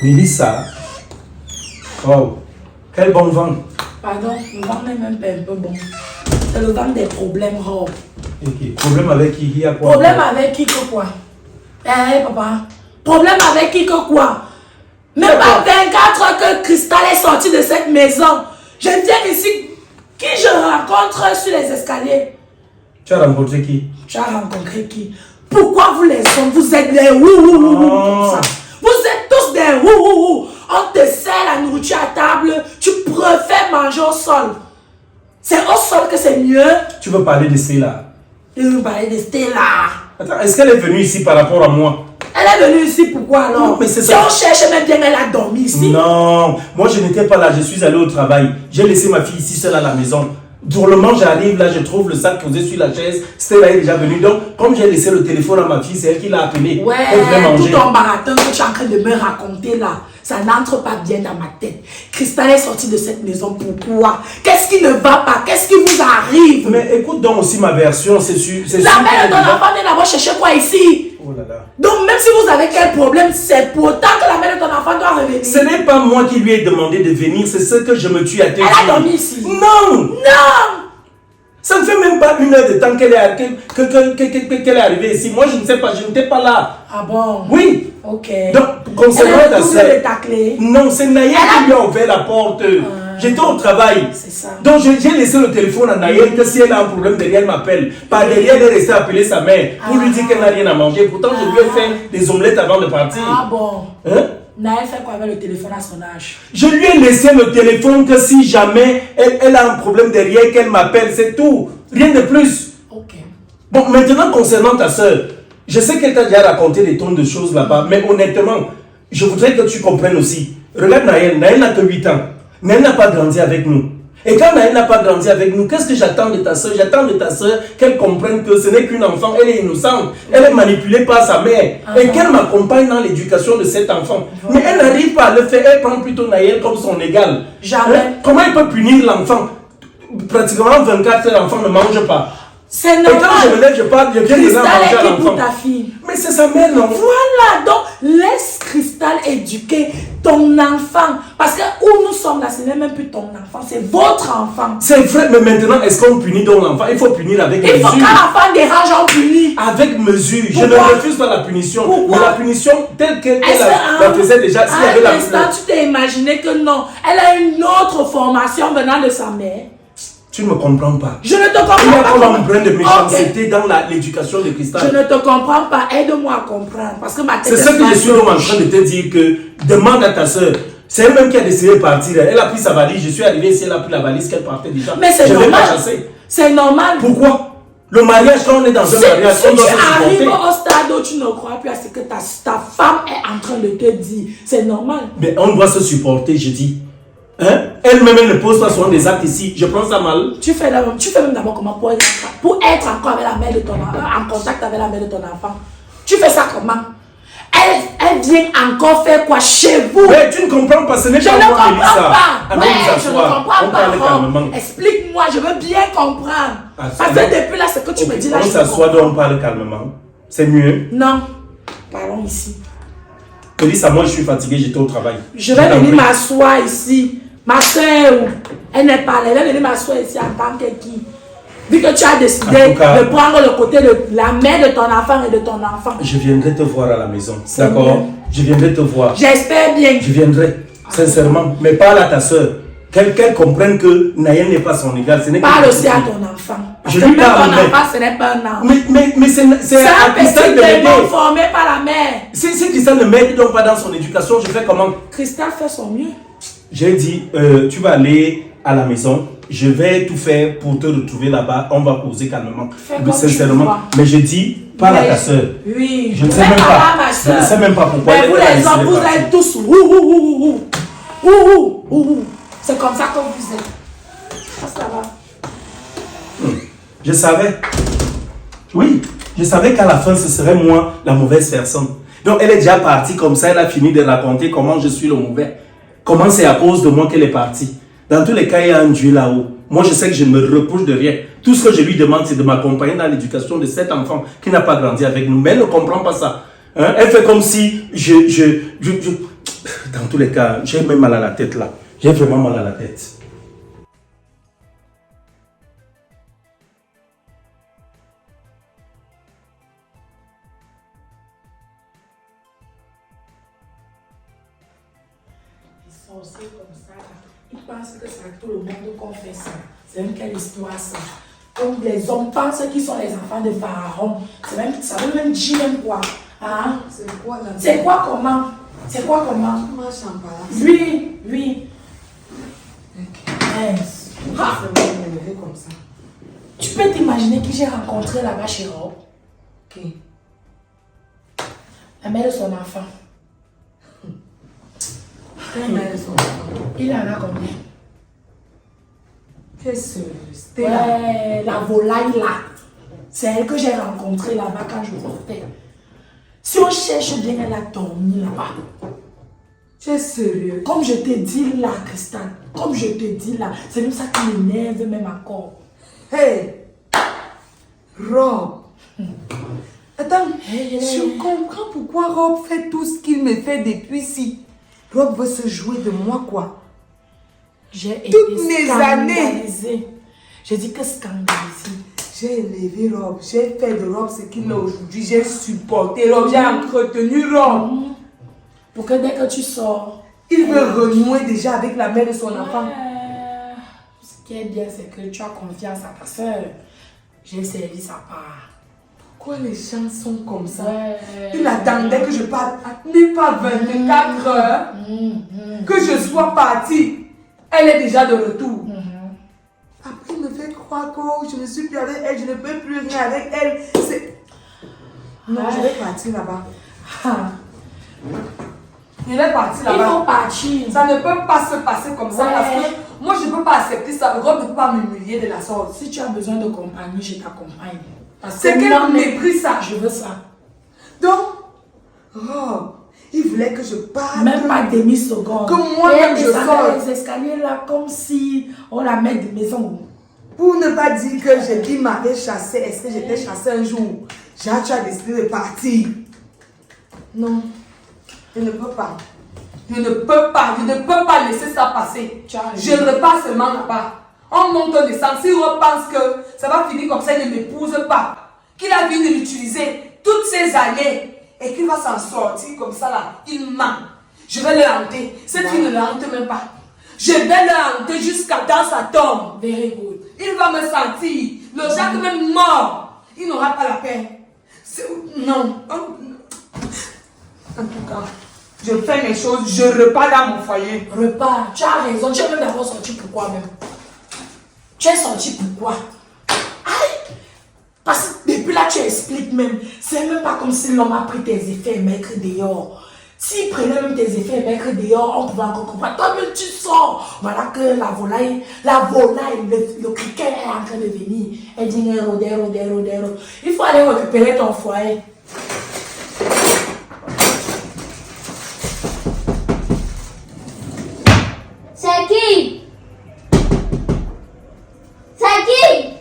Mélissa. Oh, quel bon vent. Pardon, le vent n'est même pas un peu bon. C'est le vent des problèmes, oh. Ok, problème avec qui? Il y a quoi? Problème avec qui que quoi? Eh, papa. Problème avec qui que quoi? Même pas 24 heures que Cristal est sorti de cette maison. Je viens ici. Qui je rencontre sur les escaliers? Tu as rencontré qui? Tu as rencontré qui? Pourquoi vous les hommes, vous êtes des comme ça? Vous êtes tous des On te sert la nourriture à table, tu préfères manger au sol. C'est au sol que c'est mieux. Tu veux parler de Stella? Tu veux parler de Stella? Attends, est-ce qu'elle est venue ici par rapport à moi? Elle est venue ici pourquoi alors? Non, mais c'est si ça. on cherche même bien, elle a dormi ici. Non, moi je n'étais pas là, je suis allé au travail. J'ai laissé ma fille ici seule à la maison. Drôlement, j'arrive là, je trouve le sac posé sur la chaise. Stella est déjà venue. Donc, comme j'ai laissé le téléphone à ma fille, c'est elle qui l'a appelé. Ouais, elle voulait manger. tout ton baratin que tu es en train de me raconter là, ça n'entre pas bien dans ma tête. Cristal est sorti de cette maison, pourquoi? Qu'est-ce qui ne va pas? Qu'est-ce qui vous arrive? Mais écoute donc aussi ma version, c'est sûr. La mère de ton enfant vient d'abord chercher quoi ici? Oh là là. Donc même si vous avez quel problème, c'est pourtant que la mère de ton enfant doit revenir. Ce n'est pas moi qui lui ai demandé de venir, c'est ce que je me tue à te dire. Elle a dormi ici. Non! Non! Ça ne fait même pas 1 heure de temps qu'elle est arrivée ici. Moi, je ne sais pas, je n'étais pas là. Ah bon? Oui. Ok. Donc, concernant ta soeur. Ta clé. Non, c'est Naël qui lui a ouvert la porte. J'étais au travail. C'est ça. Donc, j'ai laissé le téléphone à Naël que si elle a un problème derrière, elle m'appelle. Par derrière, elle est restée appeler sa mère pour lui dire qu'elle n'a rien à manger. Pourtant, je lui ai fait des omelettes avant de partir. Ah bon? Hein? Naël fait quoi avec le téléphone à son âge? Je lui ai laissé le téléphone que si jamais elle a un problème derrière, qu'elle m'appelle, c'est tout. Rien de plus. Ok. Bon, maintenant concernant ta soeur, je sais qu'elle t'a déjà raconté des tonnes de choses là-bas, mais honnêtement, je voudrais que tu comprennes aussi. Regarde Naël, Naël n'a que 8 ans. Naël n'a pas grandi avec nous. Et quand Naël n'a pas grandi avec nous, qu'est-ce que j'attends de ta soeur? J'attends de ta soeur qu'elle comprenne que ce n'est qu'une enfant, elle est innocente, elle est manipulée par sa mère, et qu'elle m'accompagne dans l'éducation de cet enfant. Mais elle n'arrive pas à le faire, elle prend plutôt Naël comme son égal. Jamais. Hein? Comment elle peut punir l'enfant? Pratiquement 24 heures, l'enfant ne mange pas. C'est Et normal. quand je me lève, je parle, je viens de Cristal manger à est qui pour l'enfant. ta fille? Mais c'est sa mère, non? Voilà, donc laisse Cristal éduquer ton enfant. Parce que où nous sommes là, ce n'est même plus ton enfant, c'est votre enfant. C'est vrai, mais maintenant, est-ce qu'on punit donc l'enfant? Il faut punir avec mesure. Il faut qu'un enfant dérange, on punit. Avec mesure. Je Pourquoi? ne refuse pas la punition. Pourquoi? Mais la punition telle qu'elle Est-ce la faisait déjà, s'il y avait à un instant, tu t'es imaginé que non, elle a une autre formation venant de sa mère. Tu ne me comprends pas. Je ne te comprends Il y a pas. comme un brin de méchanceté Ok. dans l'éducation de Cristal. Je ne te comprends pas. Aide-moi à comprendre. Parce que ma tête C'est ce que je suis donc en train de te dire que demande à ta soeur. C'est elle-même qui a décidé de partir. Elle a pris sa valise. Je suis arrivé ici, elle a pris la valise qu'elle partait déjà. Mais c'est je normal. l'ai pas chassée. C'est normal. Pourquoi? Le mariage, quand on est dans un mariage, Si on tu doit se arrives supporter. au stade où tu ne crois plus à ce que ta femme est en train de te dire, c'est normal. Mais on doit se supporter, je dis. Hein? Elle-même, elle ne pose pas souvent des actes ici. Je prends ça mal. Tu fais même d'abord comment pour être encore avec la mère de ton enfant, en contact avec la mère de ton enfant. Tu fais ça comment? Elle vient encore faire quoi chez vous? Mais tu ne comprends pas, ce n'est Je pas ne moi, comprends Mélissa. pas. Allons Ouais, nous je ne asseoir. comprends On parle pas. calmement. Explique-moi, je veux bien comprendre. Ah, Parce que depuis là, ce que tu me dis là, On je ne s'assoit comprends donc on parle calmement. C'est mieux. Non, parlons ici. Mélissa, moi je suis fatigué, j'étais au travail. Je vais venir m'asseoir ici. Ma soeur, elle n'est pas là. Elle va venir m'asseoir ici en tant que qui? Vu que tu as décidé En tout cas, de prendre le côté de la mère de ton enfant et de ton enfant. Je viendrai te voir à la maison. C'est D'accord? mieux. Je viendrai te voir. J'espère bien. Je viendrai, sincèrement. Mais parle à ta soeur. Qu'elle comprenne que Naël n'est pas son égal. Ce n'est Parle que aussi à ton enfant. Parce Je que lui même parle, ton mais- enfant, ce n'est pas un enfant. Mais c'est C'est à un Cristal petit de démon m'aider. formé par la mère. Si Cristal ne m'aide donc pas dans son éducation, je fais comment? Cristal fait son mieux. J'ai dit, tu vas aller à la maison, je vais tout faire pour te retrouver là-bas, on va causer calmement. Fais Mais comme tu sincèrement, vois. mais je dis, parle à Mais- ta soeur. Oui. Je ne sais Mais même parle pas. à ma Je soeur. ne sais même pas pourquoi Mais elle vous a les décidé hommes, de vous partir. êtes tous C'est comme ça que vous êtes. Ça va. Je savais. Oui, je savais qu'à la fin, ce serait moi la mauvaise personne. Donc, elle est déjà partie comme ça, elle a fini de raconter comment je suis le mauvais. Comment c'est à cause de moi qu'elle est partie. Dans tous les cas, il y a un Dieu là-haut. Moi, je sais que je ne me reproche de rien. Tout ce que je lui demande, c'est de m'accompagner dans l'éducation de cet enfant qui n'a pas grandi avec nous. Mais elle ne comprend pas ça. Hein? Elle fait comme si Dans tous les cas, j'ai même mal à la tête là. J'ai vraiment mal à la tête. Ils sont aussi comme ça. Ils pensent que c'est à tout le monde qu'on fait ça. C'est même quelle histoire ça. Comme les hommes pensent qu'ils sont les enfants de Pharaon. Ça veut même dire même quoi. Hein? C'est quoi là? C'est quoi comment? C'est quoi comment? Tu marches en palace. Oui. Ok. Yes. Ah! Je vais me lever comme ça. Tu peux t'imaginer qui j'ai rencontré là-bas chez Rob? Ok. La mère de son enfant. Quelle mère son enfant? Il en a combien? Qu'est-ce que c'était là? Ouais, la volaille là. C'est elle que j'ai rencontrée là-bas quand je sortais. Si on cherche bien, elle a dormi là-bas. Tu es sérieux? Comme je te dis là, Christian, comme je te dis là, c'est même ça qui m'énerve même encore. Hey! Rob! Attends, Hey. je comprends pourquoi Rob fait tout ce qu'il me fait depuis si. Rob veut se jouer de moi quoi? J'ai Toutes été mes années. scandalisée. J'ai dit que scandalisée. J'ai élevé Rob, j'ai fait de Rob ce qu'il est aujourd'hui, j'ai supporté Rob, j'ai entretenu Rob. Pour que dès que tu sors, Il veut renouer déjà avec la mère de son enfant. ce qui est bien, c'est que tu as confiance à ta soeur. J'ai servi sa part. Pourquoi les gens sont comme ça? Ouais. Il attendait que je parte, même pas 24 heures, que je sois partie. Elle est déjà de retour. Après, il me fait croire que je ne suis plus avec elle, je ne peux plus rien avec elle. Non, je vais partir là-bas. Je vais partir Il là-bas. faut partir. Ça ne peut pas se passer comme ça parce que moi, je ne peux pas accepter ça. Rob ne peut pas m'humilier de la sorte. Si tu as besoin de compagnie, je t'accompagne. Parce que C'est quel moi, mépris ça. je veux ça. Donc, Rob, il voulait que je parte. Même pas demi-seconde. Que moi-même, je sors. Les escaliers là, comme si on la met de maison. Pour ne pas dire que j'ai dit m'avait chassé, est-ce que j'étais chassé un jour? Tu as décidé de partir. Non, je ne peux pas. Je ne peux pas laisser ça passer. Je repars seulement là-bas. On monte, on descend. Si on pense que ça va finir comme ça, il ne m'épouse pas. Qu'il a vu de l'utiliser toutes ces années et qu'il va s'en sortir comme ça là, il ment. Je vais le hanter. Cette fille ne le hante même pas. Je vais le hanter jusqu'à dans sa tombe. Very good. Il va me sentir. Le Jacques même mort. Il n'aura pas la paix. Non. En tout cas, je fais mes choses. Je repars dans mon foyer. Repars. Tu as raison. Tu es même d'abord sorti pourquoi même? Tu es sorti pourquoi? Aïe! Parce que depuis là, tu expliques même. C'est même pas comme si l'homme a pris tes effets et mettre dehors. S'il prenait même tes effets et mettre dehors, on pouvait encore comprendre. Toi-même, tu sors. Voilà que la volaille, le criquet est en train de venir. Elle dit, rôde. Il faut aller récupérer ton foyer. C'est qui? C'est qui?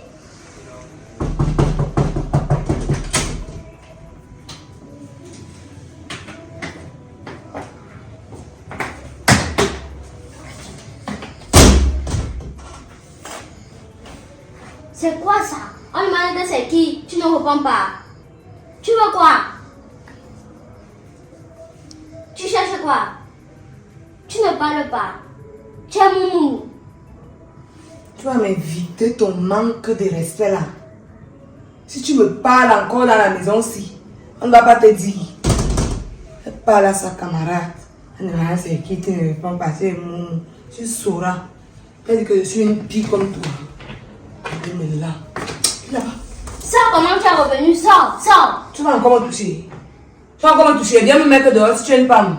C'est quoi ça? On demande que c'est qui? Tu ne réponds pas. Tu veux quoi? Tu cherches quoi? Tu ne parles pas. Tu es moumou. Tu vas m'éviter ton manque de respect là. Si tu me parles encore dans la maison-ci, on ne va pas te dire. Elle parle à sa camarade. Elle ne va c'est qui, tu ne réponds pas, tu es moumou. Tu sauras. Elle dit que je suis une pie comme toi. Elle est là. Là-bas. Sors, comment tu es revenu? Sors. Tu vas encore me toucher. Tu vas encore me toucher. Viens me mettre dehors si tu es une femme.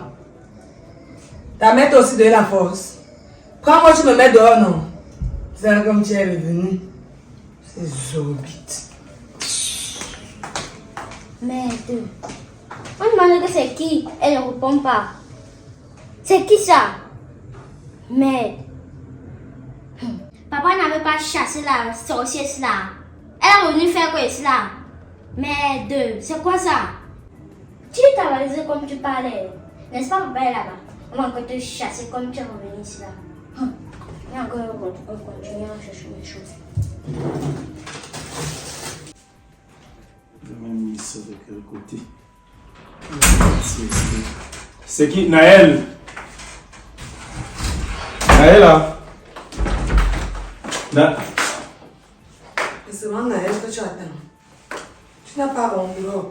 Ta mère t'a aussi donné la force. Quand moi tu me mets dehors, non. C'est comme tu es revenu. C'est zorbite. Merde. On demande que c'est qui? Elle ne répond pas. C'est qui ça? Merde. Papa n'avait pas chassé la sorcière là. Elle est revenue faire quoi ici là? Merde. C'est quoi ça? Tu t'as valisé comme tu parlais. N'est-ce pas, papa est là-bas? On va encore te chasser comme tu es revenu ici là. Et encore, on continue à chercher les choses. Je vais même mis ça de quel côté? C'est qui? Naël? Naël là? C'est seulement Naël que tu attends. Tu n'as pas honte, Rob.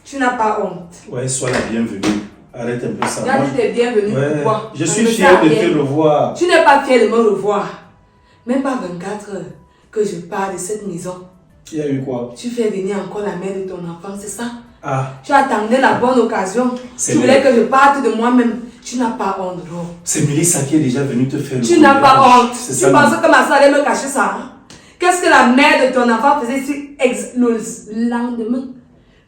Tu n'as pas honte. Ouais, sois la bienvenue. Arrête un peu ça. Là, tu es bienvenue. Ouais. Pourquoi? Je suis fier de te revoir. Tu n'es pas fier de me revoir. Même pas 24 heures que je pars de cette maison. Il y a eu quoi? Tu fais venir encore la mère de ton enfant, c'est ça? Ah. Tu attendais la bonne occasion. C'est Tu voulais vrai. que je parte de moi-même. Tu n'as pas honte, Rob. C'est Mélissa qui est déjà venue te faire le Tu n'as pas honte. C'est Tu ça. pensais que ma soeur allait me cacher ça, hein? Qu'est-ce que la mère de ton enfant faisait ici le lendemain?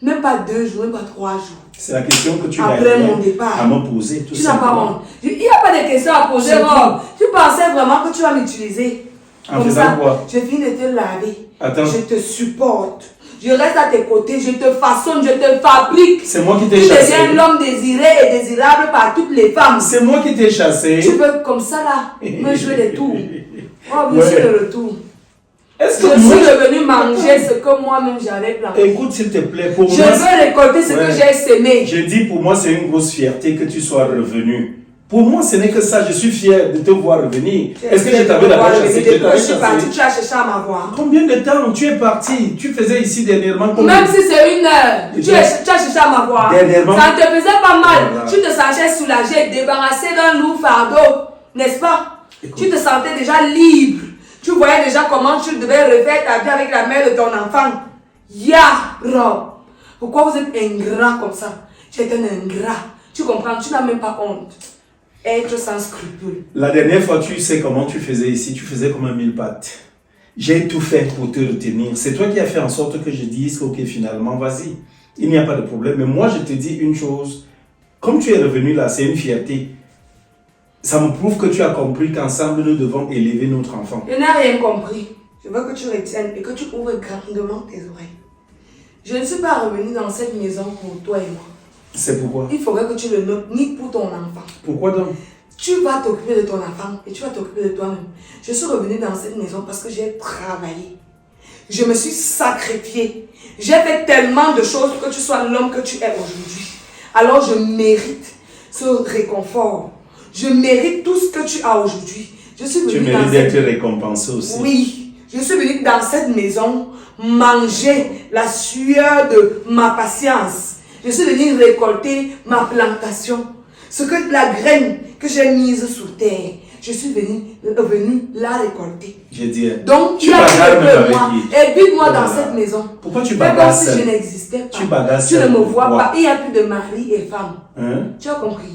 Même pas 2 jours, même pas 3 jours. C'est la question que tu Après mon départ. à me poser. Tout Tu n'as pas simplement. honte. Il n'y a pas de questions à poser, C'est Rob. Tu pensais vraiment que tu vas m'utiliser. En Comme faisant ça, quoi? je finis de te laver. Attends. Je te supporte. Je reste à tes côtés. Je te façonne. Je te fabrique. C'est moi qui Tu t'ai chassé. deviens l'homme désiré et désirable par toutes les femmes. C'est moi qui t'ai chassé. Tu veux comme ça là me jouer les tours. Oh, je Ouais. suis de retour. Est-ce Je que suis moi... revenu manger ce que moi-même j'avais planté. Écoute, s'il te plaît, pour Je moi... veux récolter ce Ouais. que j'ai semé. Je dis, pour moi, c'est une grosse fierté que tu sois revenu. Pour moi, ce n'est que ça. Je suis fier de te voir revenir. Est-ce que je t'avais d'abord chassé? Depuis que je suis partie, tu as cherché à m'avoir. Combien de temps tu es parti? Tu faisais ici dernièrement combien? Même si c'est 1 heure, tu as cherché à m'avoir. Dernièrement. Ça te faisait pas mal. Voilà. Tu te sentais soulagé, débarrassé d'un lourd fardeau, n'est-ce pas? Écoute. Tu te sentais déjà libre. Tu voyais déjà comment tu devais refaire ta vie avec la mère de ton enfant. Ya, Rob. Pourquoi vous êtes ingrat comme ça? Tu es un ingrat. Tu comprends? Tu n'as même pas honte. Être sans scrupule. La dernière fois, tu sais comment tu faisais ici. Tu faisais comme un mille pattes. J'ai tout fait pour te retenir. C'est toi qui as fait en sorte que je dise, ok, finalement, vas-y. Il n'y a pas de problème. Mais moi, je te dis une chose. Comme tu es revenu là, c'est une fierté. Ça me prouve que tu as compris qu'ensemble, nous devons élever notre enfant. Je n'ai rien compris. Je veux que tu retiennes et que tu ouvres grandement tes oreilles. Je ne suis pas revenue dans cette maison pour toi et moi. C'est pourquoi? Il faudrait que tu le notes, ni pour ton enfant. Pourquoi donc? Tu vas t'occuper de ton enfant et tu vas t'occuper de toi-même. Je suis revenue dans cette maison parce que j'ai travaillé. Je me suis sacrifiée. J'ai fait tellement de choses pour que tu sois l'homme que tu es aujourd'hui. Alors je mérite ce réconfort. Je mérite tout ce que tu as aujourd'hui. Je suis venue Tu dans mérites cette... d'être récompensé aussi. Oui, je suis venue dans cette maison manger la sueur de ma patience. Je suis venue récolter ma plantation. Ce que la graine que j'ai mise sous terre, je suis venue la récolter. Je dis, Donc, tu il y a bagarres même peu avec moi. qui? Évite-moi dans Voilà. cette maison. Pourquoi tu Fais comme bagarres si seul? je n'existais pas. Tu bagarres Tu ne seul, me vois pourquoi? pas. Il n'y a plus de mari et femme. Hein? Tu as compris?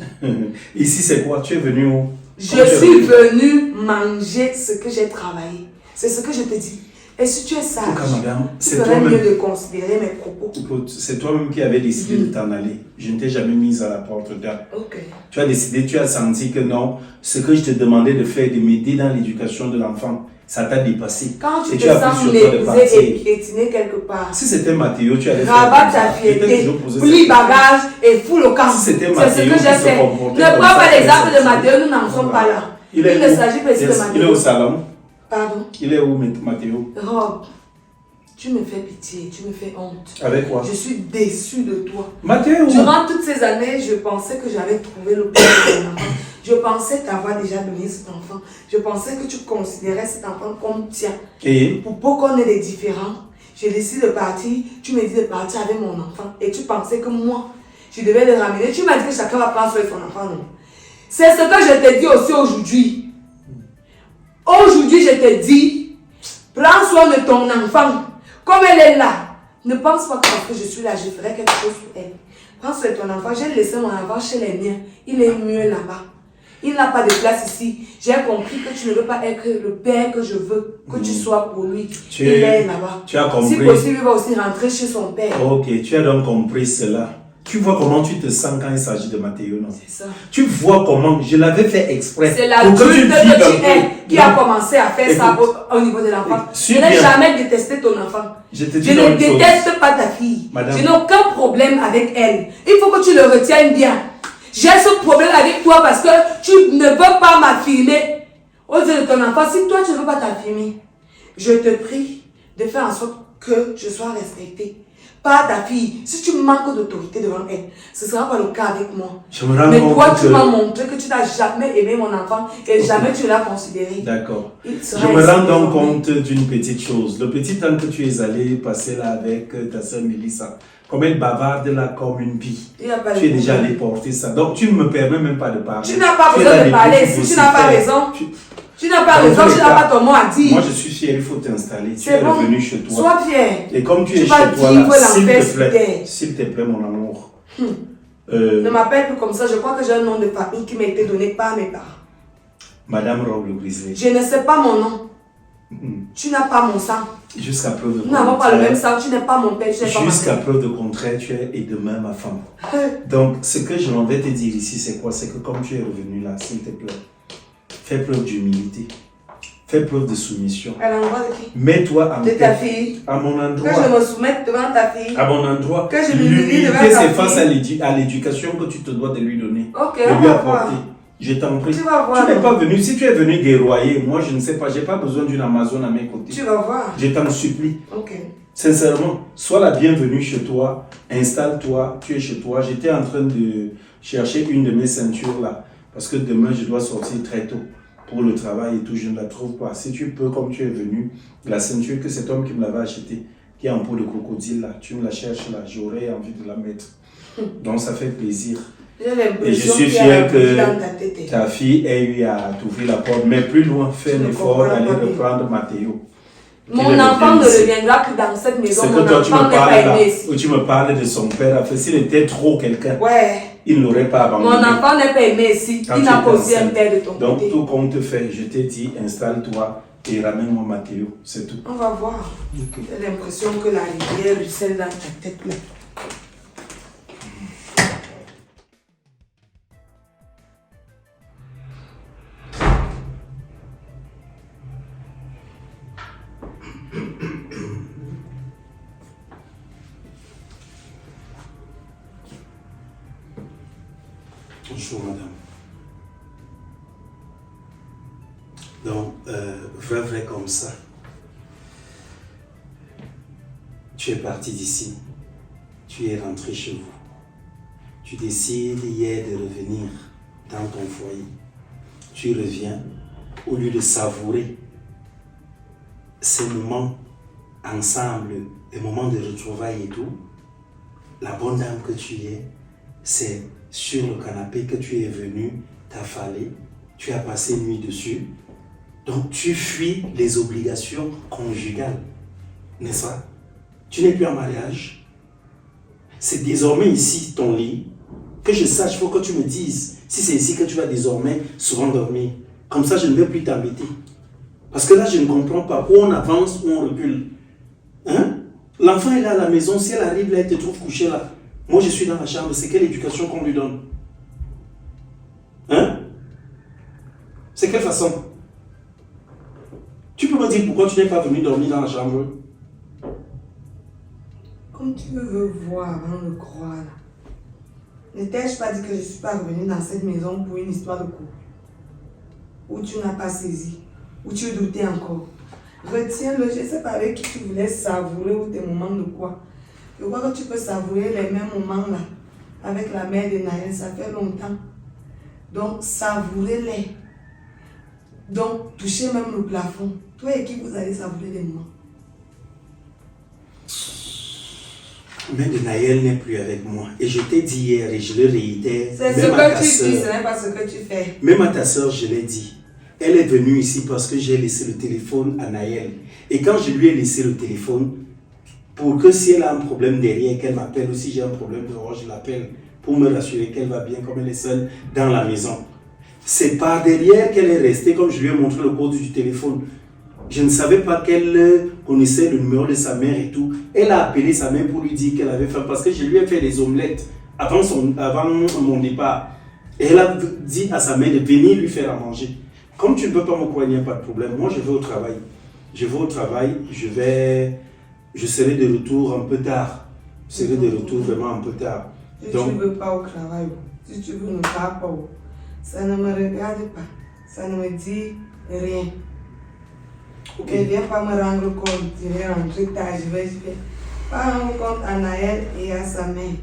Ici, c'est quoi? Tu es venu où? Je Quand tu es suis revenu? venue manger ce que j'ai travaillé. C'est ce que je te dis. Et si tu es sage, Pourquoi, madame? tu C'est ferais mieux toi-même. de considérer mes propos. Écoute, c'est toi-même qui avais décidé de t'en aller. Je ne t'ai jamais mise à la porte d'âme. Ok. Tu as décidé, tu as senti que non, ce que je te demandais de faire, de m'aider dans l'éducation de l'enfant, ça t'a dépassé. Quand tu Et te as sens pris sur toi de méprisé partir. et piétiné quelque part, Si c'était Mathéo, tu allais faire rabat comme ça. ta Je t'ai fierté, toujours posé plie cette bagage et fous le camp. Si c'était C'est ce Mathéo que qui j'ai se fait. comportait Ne comme prends ça, pas c'est l'exemple de cette Mathéo, nous n'en sommes pas là. Il Il est ne où? s'agit pas ici de Yes, il est au Mathéo. salon. Pardon. Il est où, Mathéo? Rob, tu me fais pitié, tu me fais honte. Avec quoi? Je suis déçue de toi. Mathéo? Durant toutes ces années, je pensais que j'avais trouvé le père de mon enfant. Je pensais t'avoir déjà donné cet enfant. Je pensais que tu considérais cet enfant comme tien. Et? Pour peu qu'on ait des différends, j'ai décidé de partir. Tu me dis de partir avec mon enfant. Et tu pensais que moi, je devais le ramener. Tu m'as dit que chacun va prendre soin de son enfant, non? C'est ce que je te dis aussi aujourd'hui. Aujourd'hui, je te dis, prends soin de ton enfant. Comme elle est là, ne pense pas que parce que je suis là, je ferai quelque chose pour elle. Prends soin de ton enfant. J'ai laissé mon enfant chez les miens. Il est mieux là-bas. Il n'a pas de place ici. J'ai compris que tu ne veux pas être le père que je veux que tu sois pour lui. Tu Il est là-bas. as compris. Si possible, il va aussi rentrer chez son père. Ok, tu as donc compris cela. Tu vois comment tu te sens quand il s'agit de Mathéo, non? C'est ça. Tu vois comment je l'avais fait exprès. C'est pour l'adulte que tu que vives tu un es peu. qui Non. a commencé à faire ça Écoute. au niveau de l'enfant. Suis Je n'ai bien. jamais détesté ton enfant. Je te dis Je donc ne une chose. déteste pas ta fille. Madame. Je n'ai aucun problème avec elle. Il faut que tu le retiennes bien. J'ai ce problème avec toi parce que tu ne veux pas m'affirmer aux yeux de ton enfant. Si toi tu ne veux pas t'affirmer, je te prie de faire en sorte que je sois respectée. Pas ta fille. Si tu manques d'autorité devant elle, ce ne sera pas le cas avec moi. Je me rends Mais compte toi, tu que- m'as montré que tu n'as jamais aimé mon enfant et jamais tu l'as considéré. D'accord. Il Je sera me ici rends donc désormais. compte d'une petite chose. Le petit temps que tu es allé passer là avec ta soeur Mélissa, comme elle bavarde là comme une pie. Il n'y a pas de Tu es déjà problème. allé porter ça. Donc tu ne me permets même pas de parler. Tu n'as pas es besoin là de depuis parler. que Si vous tu n'as pas faites. raison, Tu- tu n'as pas Dans raison, tous tu les n'as cas, pas ton mot à dire. Moi je suis fier, il faut t'installer. Tu C'est es bon. revenu chez toi. Sois fier. Et comme tu Tu es vas chez toi vivre là, s'il l'enfer te sur plaît, terre. s'il te plaît mon amour. Ne m'appelle plus comme ça. Je crois que j'ai un nom de famille qui m'a été donné par mes parents. Madame Robe le Grizzly. Je ne sais pas mon nom. Tu n'as pas mon sang. Jusqu'à preuve de Nous n'avons pas le même contraire. sang. Tu n'es pas mon père. Tu n'es pas ma Jusqu'à mère. preuve de contraire, tu es et demain ma femme. Donc, ce que je vais te dire ici, c'est quoi? C'est que comme tu es revenu là, s'il te plaît, fais preuve d'humilité. Fais preuve de soumission. À l'endroit de qui? Mets-toi en De ta tête. fille. À mon Que endroit. je me soumette devant ta fille. À mon endroit. Que je m'humilie devant L'humilité, ta c'est face fille. à l'éducation que tu te dois de lui donner. Ok, De on lui va voir. apporter. Je t'en prie. Tu vas voir. Tu n'es pas venu. Si tu es venu guerroyer, moi je ne sais pas, j'ai pas besoin d'une Amazon à mes côtés. Tu vas voir. Je t'en supplie. Ok. Sincèrement, sois la bienvenue chez toi, installe-toi, tu es chez toi. J'étais en train de chercher une de mes ceintures là, parce que demain je dois sortir très tôt pour le travail et tout, je ne la trouve pas. Si tu peux, comme tu es venu, la ceinture que cet homme qui me l'avait achetée, qui est en peau de crocodile là, tu me la cherches là, j'aurais envie de la mettre. Donc ça fait plaisir. J'ai Et je l'impression suis qu'il y a fier un bruit dans ta que tête. ta fille ait eu à t'ouvrir la porte, mais plus loin, fais Je un ne effort comprends d'aller pas bien. reprendre Mathéo. Mon Qu'il enfant revienne ne ici. reviendra que dans cette maison. C'est Mon que toi tu enfant me n'est pas parles là, aimé ici. où tu me parles de son père. Enfin, s'il était trop quelqu'un, Ouais. il ne l'aurait pas Mon abandonné. enfant n'est pas aimé ici. Quand Il tu n'a pas étais aussi un enceinte. père de ton Donc côté. tout compte fait, je t'ai dit, installe-toi et ramène-moi Mathéo, c'est tout. On va voir. J'ai l'impression que la rivière ruisselle dans ta tête là. Bonjour madame. Donc, vrai comme ça, tu es parti d'ici, tu es rentré chez vous. Tu décides hier de revenir dans ton foyer. Tu reviens, au lieu de savourer ces moments ensemble, des moments de retrouvailles et tout, la bonne dame que tu es, c'est sur le canapé que tu es venu t'affaler, tu as passé nuit dessus. Donc tu fuis les obligations conjugales, n'est-ce pas? Tu n'es plus en mariage. C'est désormais ici ton lit. Que je sache, il faut que tu me dises si c'est ici que tu vas désormais souvent dormir. Comme ça, je ne vais plus t'embêter. Parce que là, je ne comprends pas où on avance, où on recule. Hein? L'enfant est là à la maison, si elle arrive là, elle te trouve couché là. Moi, je suis dans la chambre, c'est quelle éducation qu'on lui donne? Hein? C'est quelle façon? Tu peux me dire pourquoi tu n'es pas venu dormir dans la chambre? Comme tu me veux voir avant de le croire. Ne t'ai-je pas dit que je ne suis pas revenue dans cette maison pour une histoire de couple? Où tu n'as pas saisi? Où tu doutais encore? Retiens-le, je ne sais pas avec qui tu voulais savourer ou tes moments de quoi. Je vois que tu peux savourer les mêmes moments là. Avec la mère de Naël, ça fait longtemps. Donc, savourez-les. Donc, touchez même le plafond. Toi et qui vous allez savourer les moments? Mère de Naël n'est plus avec moi. Et je t'ai dit hier, et je le réitère, C'est ce même à ta que tu dis, ce sœur, n'est pas ce que tu fais. même à ta soeur, je l'ai dit. Elle est venue ici parce que j'ai laissé le téléphone à Naël. Et quand je lui ai laissé le téléphone, pour que si elle a un problème derrière, qu'elle m'appelle, ou si j'ai un problème dehors, je l'appelle, pour me rassurer qu'elle va bien comme elle est seule dans la maison. C'est par derrière qu'elle est restée, comme je lui ai montré le code du téléphone. Je ne savais pas qu'elle connaissait le numéro de sa mère et tout. Elle a appelé sa mère pour lui dire qu'elle avait faim parce que je lui ai fait des omelettes avant mon départ. Et elle a dit à sa mère de venir lui faire à manger. Comme tu ne peux pas me croire, il n'y a pas de problème. Moi, je vais au travail. Je serai de retour un peu tard. Je serai de retour vraiment un peu tard. Si tu ne veux pas au travail, si tu veux ne pars pas, ça ne me regarde pas. Ça ne me dit rien. Okay. Ne viens pas me rendre compte. Je vais rentrer tard. Je vais pas rendre compte à Naël et à sa mère.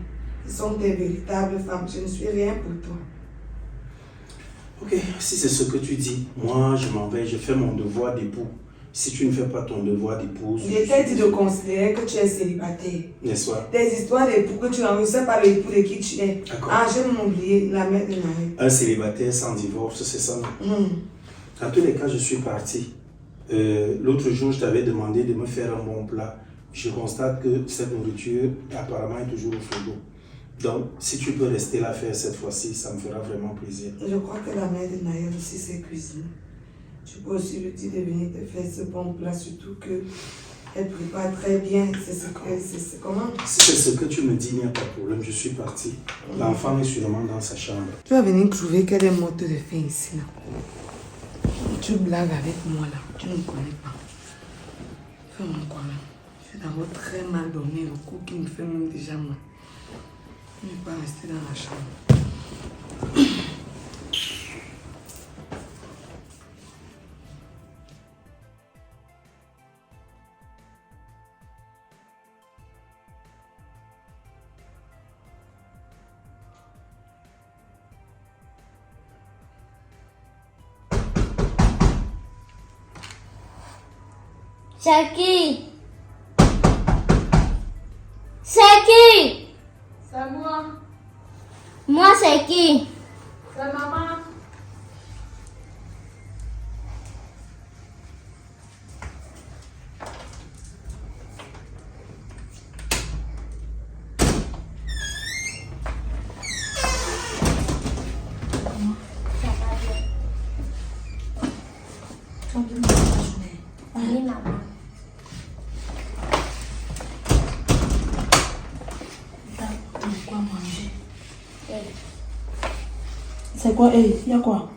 Ils sont des véritables femmes. Je ne suis rien pour toi. Ok, si c'est ce que tu dis, moi je m'en vais, je fais mon devoir d'époux. Si tu ne fais pas ton devoir d'épouse... Je t'ai dit de considérer que tu es célibataire. N'est-ce pas? Des histoires d'époux que tu as, je ne sais pas l'époux de qui tu es. Ah, je vais m'oublier, la mère de Naël. Un célibataire sans divorce, c'est ça? Dans tous les cas, je suis parti. L'autre jour, je t'avais demandé de me faire un bon plat. Je constate que cette nourriture, apparemment, est toujours au frigo. Donc, si tu peux rester là faire cette fois-ci, ça me fera vraiment plaisir. Je crois que la mère de Naël aussi sait cuisiner. Tu peux aussi lui dire de venir te faire ce bon plat, surtout qu'elle prépare très bien. C'est comment? Si c'est ce que tu me dis, il n'y a pas de problème, je suis parti. L'enfant est sûrement dans sa chambre. Tu vas venir trouver qu'elle est morte de faim ici, là. Tu blagues avec moi, là. Tu ne me connais pas. Fais-moi quoi, là? Je suis d'abord très mal dormi, le coup qui me fait même déjà mal. Je ne vais pas rester dans la chambre. C'est qui? C'est qui? C'est moi. Moi, c'est qui? C'est maman. Oui, maman. Quoi manger? Oui. C'est quoi? Il y a quoi?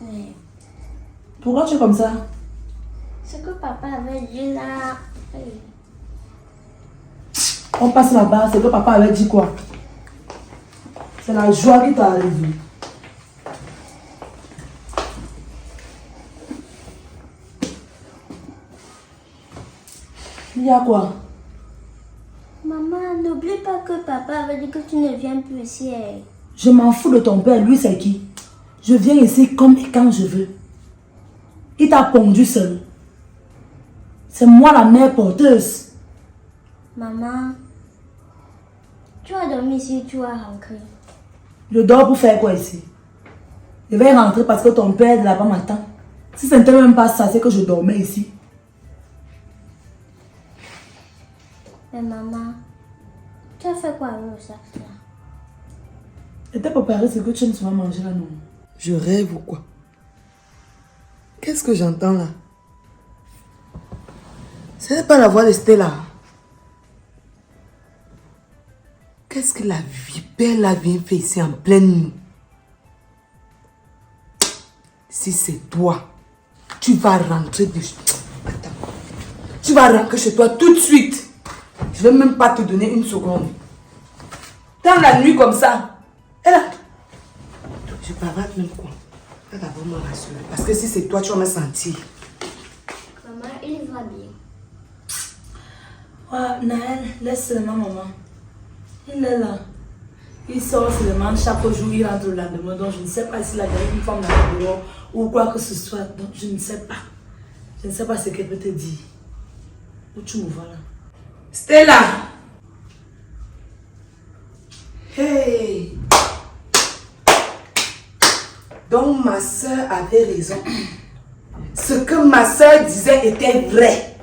Oui. Pourquoi tu es comme ça? Ce que papa avait dit là. Oui. On passe là-bas, c'est que papa avait dit quoi? C'est la joie qui t'a arrivé. Il y a quoi? Maman, n'oublie pas que papa avait dit que tu ne viens plus ici. Je m'en fous de ton père, lui c'est qui? Je viens ici comme et quand je veux. Il t'a pondu seul. C'est moi la mère porteuse. Maman, tu as dormi ici, tu vas rentrer. Je dors pour faire quoi ici? Je vais rentrer parce que ton père de là-bas m'attend. Si ce n'était même pas ça, c'est que je dormais ici. Mais maman, tu as fait quoi avec le sac là? Et t'as préparé ce que tu aimes souvent manger là, non? Je rêve ou quoi? Qu'est-ce que j'entends là? Ce n'est pas la voix de Stella. Qu'est-ce que la vipère là vient faire ici en pleine nuit? Si c'est toi, tu vas rentrer de... Attends. Tu vas rentrer chez toi tout de suite. Je ne vais même pas te donner une seconde. Dans la nuit comme ça. Et là, je parade même quoi. Va d'abord me rassurer. Parce que si c'est toi, tu vas me sentir. Maman, il va bien. Ouais, Naël, laisse seulement maman. Il est là. Il sort seulement chaque jour, il rentre le lendemain. Donc je ne sais pas s'il a gagné une femme dans le dehors ou quoi que ce soit. Donc je ne sais pas. Je ne sais pas ce qu'elle peut te dire. Où tu me vois là? Stella! Hey! Donc ma soeur avait raison. Ce que ma soeur disait était vrai.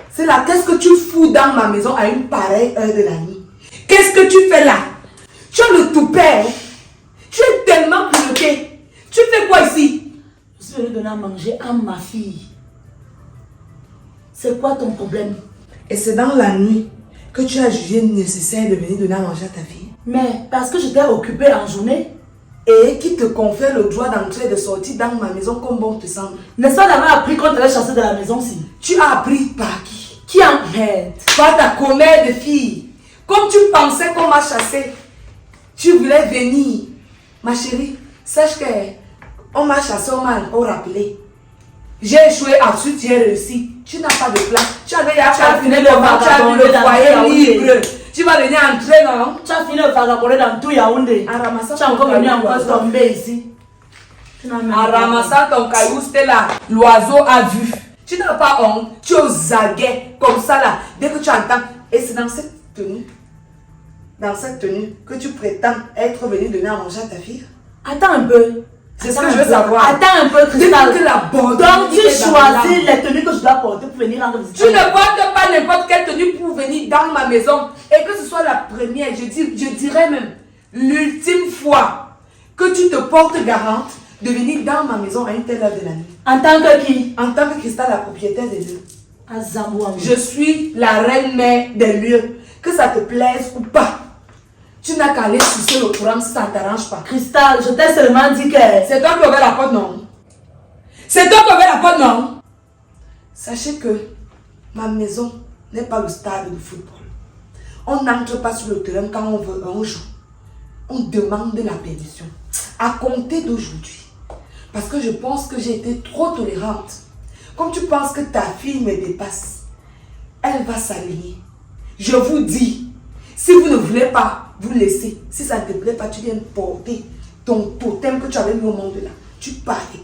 C'est là, qu'est-ce que tu fous dans ma maison à une pareille heure de la nuit? Qu'est-ce que tu fais là? Tu as le toupet, hein? Tu es tellement bloqué. Tu fais quoi ici? Je suis venue donner à manger à ma fille. C'est quoi ton problème? Et c'est dans la nuit que tu as jugé nécessaire de venir donner à manger à ta fille? Mais parce que j'étais occupée en journée. Et qui te confère le droit d'entrer et de sortir dans ma maison comme bon te semble? N'est-ce pas d'avoir appris qu'on t'avait chassé de la maison si? Tu as appris par qui? Qui en aide? Par ta commère de fille. Comme tu pensais qu'on m'a chassé, tu voulais venir. Ma chérie, sache que on m'a chassé, on m'a encore rappelé. J'ai échoué, ensuite j'ai réussi. Tu n'as pas de plan. Tu as fini le foyer libre. Tu vas venir entrer, non? Tu as fini de vagabonder dans tout Yaoundé. En ramassant Tu as encore venu encore tomber ici. En ramassant ton caillou, c'était là. L'oiseau a vu. Tu n'as pas honte. Tu es aux aguets, comme ça là. Dès que tu entends. Et c'est dans cette tenue que tu prétends être venu donner à manger à ta fille? Attends un peu. C'est ce que je veux savoir. Attends un peu, Cristal. Que la bonne donc tu choisis les tenues que je dois porter pour venir rendre visite. Tu ne portes pas n'importe quelle tenue pour venir dans ma maison. Et que ce soit la première, je dirais même l'ultime fois que tu te portes garante de venir dans ma maison à une telle heure de la nuit. En tant que qui? En tant que Cristal, la propriétaire des lieux. Azamouami. Je suis la reine-mère des lieux. Que ça te plaise ou pas. Tu n'as qu'à aller sucer le courant si ça ne t'arrange pas. Cristal, je t'ai seulement dit que... C'est toi qui ouvres la porte, non? C'est toi qui ouvres la porte, non? Sachez que ma maison n'est pas le stade de football. On n'entre pas sur le terrain quand on veut un jour. On demande la permission. À compter d'aujourd'hui. Parce que je pense que j'ai été trop tolérante. Comme tu penses que ta fille me dépasse, elle va s'aligner. Je vous dis, si vous ne voulez pas, vous laissez. Si ça ne te plaît pas, tu viens porter ton totem que tu avais mis au monde là. Tu pars avec.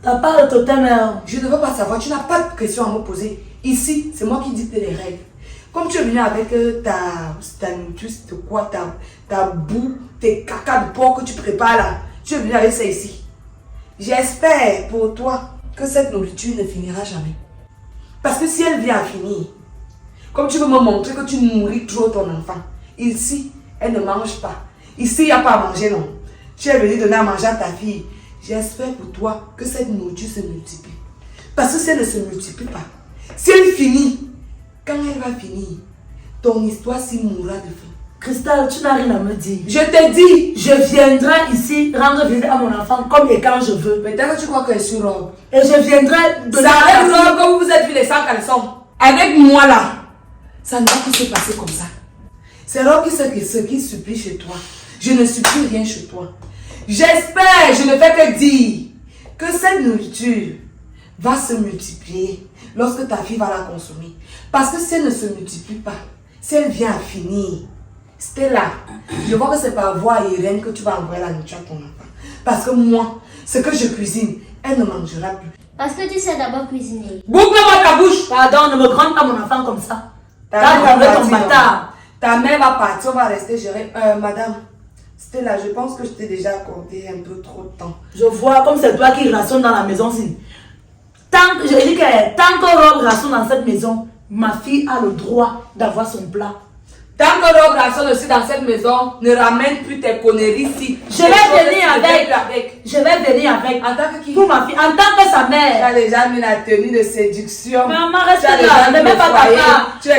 T'as pas de totem là. Je ne veux pas savoir, tu n'as pas de questions à me poser. Ici, c'est moi qui dicte les règles. Comme tu es venu avec ta nourriture, de quoi, ta boue, tes caca de porc que tu prépares là. Tu es venu avec ça ici. J'espère pour toi que cette nourriture ne finira jamais. Parce que si elle vient à finir, comme tu veux me montrer que tu nourris trop ton enfant, ici, elle ne mange pas. Ici, il n'y a pas à manger, non. Tu es venu donner à manger à ta fille. J'espère pour toi que cette nourriture se multiplie. Parce que si elle ne se multiplie pas, si elle finit, quand elle va finir, ton histoire s'y mourra de faim. Cristal, tu n'as rien à me dire. Je te dis, je viendrai ici rendre visite à mon enfant comme et quand je veux. Peut-être que tu crois que je suis robe. Et je viendrai de ça avec robe comme vous êtes vu les 100 caleçons. Avec moi là, ça ne va pas se passer comme ça. C'est robe qui sait ce qui supplie chez toi. Je ne supplie rien chez toi. J'espère, je ne fais que dire que cette nourriture va se multiplier lorsque ta fille va la consommer. Parce que si elle ne se multiplie pas, si elle vient à finir, Stella, je vois que c'est par voie aérienne que tu vas envoyer la nourriture à ton enfant. Parce que moi, ce que je cuisine, elle ne mangera plus. Parce que tu sais d'abord cuisiner. Boucle-moi ta bouche. Pardon, ne me grande pas mon enfant comme ça. Ta mère va partir, on va rester gérer. Madame, Stella, je pense que je t'ai déjà accordé un peu trop de temps. Je vois comme c'est toi qui rationne dans la maison. Tant que Rob rationne dans cette maison, ma fille a le droit d'avoir son plat. Tant que Rob rationne aussi dans cette maison, ne ramène plus tes conneries ici. Je vais venir avec. Je vais venir avec. En tant que qui? Pour ma fille, en tant que sa mère. Tu as déjà mis la tenue de séduction. Maman, reste là, ne mets pas ta part. Tu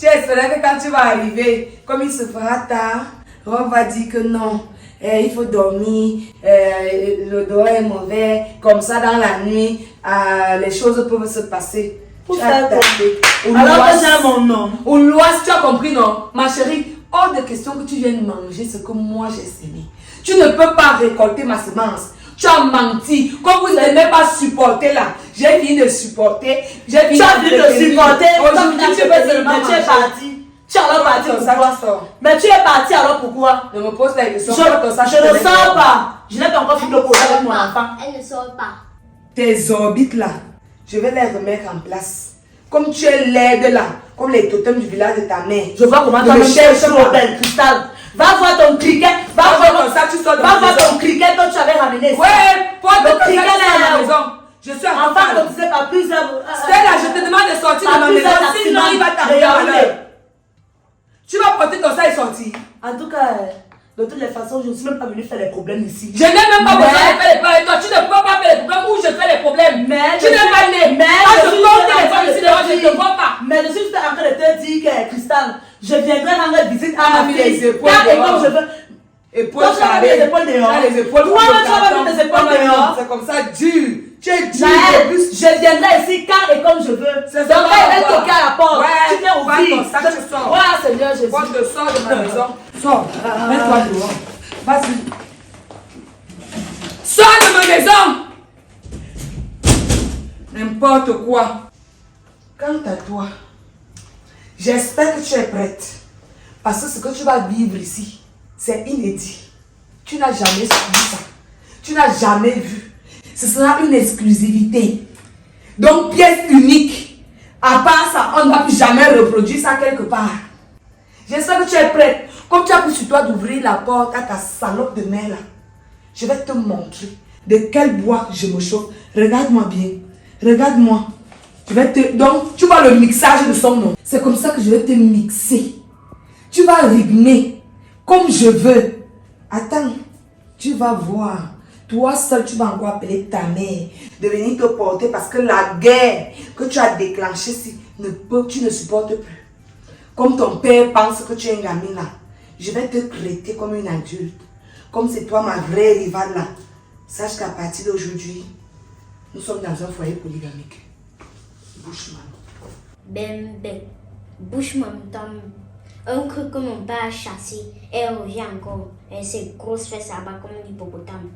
espérais que quand tu vas arriver, comme il se fera tard, Rob va dire que non. Il faut dormir, le dos est mauvais, comme ça dans la nuit, les choses peuvent se passer. Alors que j'ai mon nom. Ou l'oise, tu as compris, non? Ma chérie, hors de question que tu viennes manger ce que moi j'ai semé. Tu ne peux pas récolter ma semence. Tu as menti. Comme vous n'aimez pas supporter là, j'ai fini de supporter. Tu as fini de supporter. Aujourd'hui, tu es parti. Tu es alors parti pourquoi? Mais tu es parti alors pourquoi? Ne me pose la question. Je ne sors pas. Je n'ai pas encore fini de poser avec mon enfant. Elle ne sort pas. Tes orbites là, je vais les remettre en place. Comme tu es laide là, comme les totems du village de ta mère. Je vois comment tu me cherches au bel cristal. Va voir ton cricket. Va voir ton cricket que tu avais ramené ici. Ouais, pour le cricket à la maison. Je suis en train de dire pas plus. Stella, je te demande de sortir de ma maison. Sinon, il va t'arriver à l'heure. Tu vas porter ton sac et sortir. En tout cas, de toutes les façons, je ne suis même pas venue faire les problèmes ici. Je n'ai même pas besoin de faire les problèmes. Toi, tu ne peux pas faire les problèmes ou je fais les problèmes. Mais tu n'es pas né. Mais quand je porte les femmes ici, je ne te vois pas. Mais je suis juste en train de te dire Je viendrai rendre visite à ma mis fille. les épaules Car et dehors. comme je veux. Épaules Quand tu vas mettre les épaules dehors. Tu as les épaules Toi, tu vas mettre tes épaules dehors. C'est comme ça, dur. Tu es dur. Naël, je viendrai ici car et comme je veux. C'est Donc, ça, quand elle quoi. toquer à la porte, Ouais, tu viens prends ouvrir. ton sac, tu sors. Ouais, Seigneur Jésus. Moi, je sors de ma maison. Sors. Mets-toi dehors. Vas-y. Sors de ma maison. N'importe quoi. Quant à toi, j'espère que tu es prête. Parce que ce que tu vas vivre ici, c'est inédit. Tu n'as jamais vu ça. Tu n'as jamais vu. Ce sera une exclusivité. Donc, pièce unique. À part ça, on ne va plus jamais reproduire ça quelque part. J'espère que tu es prête. Comme tu as pris sur toi d'ouvrir la porte à ta salope de mère là, je vais te montrer de quel bois je me chauffe. Regarde-moi bien. Regarde-moi. Donc, tu vois le mixage de son nom. C'est comme ça que je vais te mixer. Tu vas rythmer comme je veux. Attends, tu vas voir. Toi seul, tu vas encore appeler ta mère de venir te porter parce que la guerre que tu as déclenchée, tu ne supportes plus. Comme ton père pense que tu es une gamine là, je vais te traiter comme une adulte. Comme c'est toi ma vraie rivale là. Sache qu'à partir d'aujourd'hui, nous sommes dans un foyer polygamique. Bushman. Ben. Bushman, un cru que mon père a chassé, elle revient encore. Elle s'est grosse fesses à bas comme l'hippopotame.